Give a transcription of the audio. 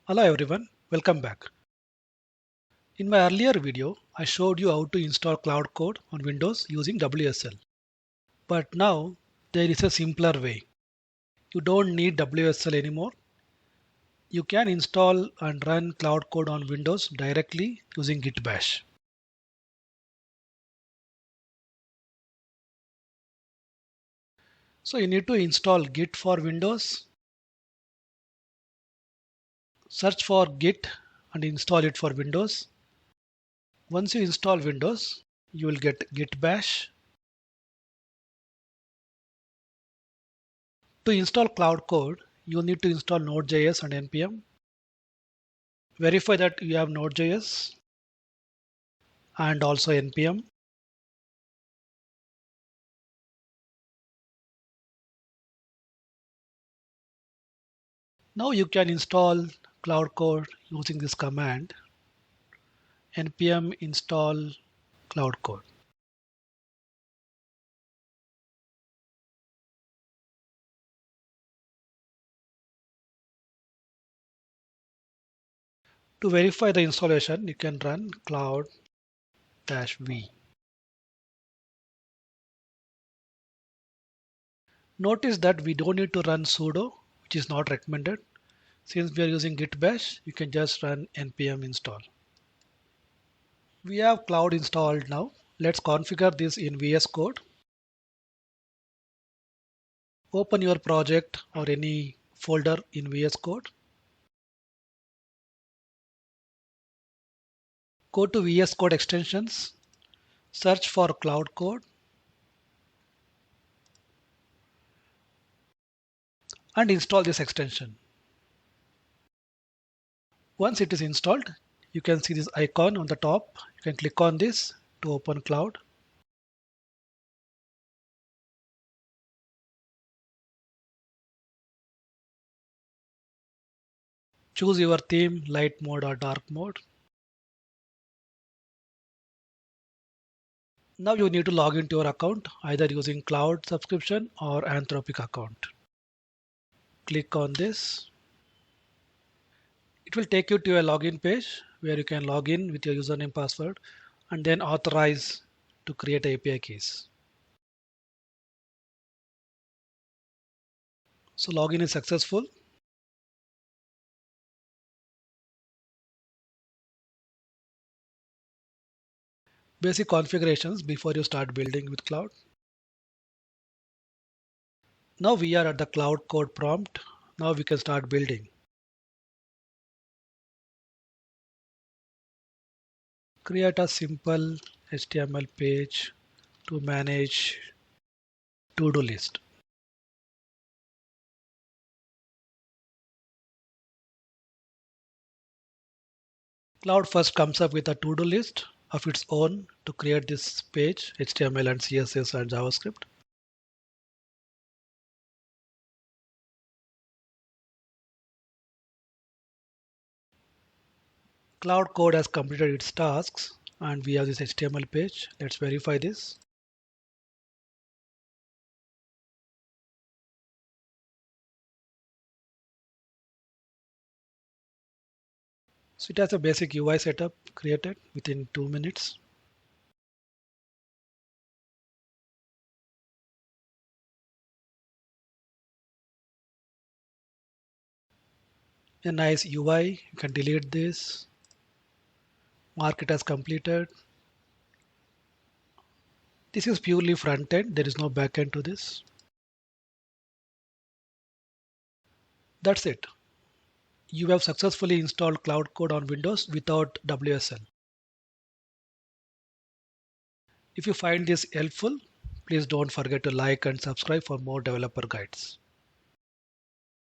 Hello everyone, welcome back. In my earlier video, I showed you how to install Claude Code on Windows using WSL. But now there is a simpler way. You don't need WSL anymore. You can install and run Claude Code on Windows directly using Git Bash. So you need to install Git for Windows. Search for Git and install it for Windows. Once you install Windows, you will get Git Bash. To install Claude Code, you need to install Node.js and npm. Verify that you have Node.js and also npm. Now you can install Claude Code using this command npm install Claude Code. To verify the installation, you can run cloud-v. Notice that we don't need to run sudo, which is not recommended. Since we are using Git Bash, you can just run npm install. We have Cloud installed now. Let's configure this in VS Code. Open your project or any folder in VS Code. Go to VS Code extensions, search for Claude Code and install this extension. Once it is installed, you can see this icon on the top. You can click on this to open Cloud. Choose your theme, light mode or dark mode. Now you need to log into your account either using Cloud subscription or Anthropic account. Click on this. It will take you to a login page where you can log in with your username password and then authorize to create API keys. So login is successful. Basic configurations before you start building with Cloud. Now we are at the Claude Code prompt. Now we can start building. Create a simple HTML page to manage to-do list. Cloud first comes up with a to-do list of its own to create this page, HTML and CSS and JavaScript. Cloud Code has completed its tasks and we have this HTML page. Let's verify this. So it has a basic UI setup created within 2 minutes. A nice UI, you can delete this. Mark it as completed. This is purely front end, there is no back end to this. That's it. You have successfully installed Claude Code on Windows without WSL. If you find this helpful, please don't forget to like and subscribe for more developer guides.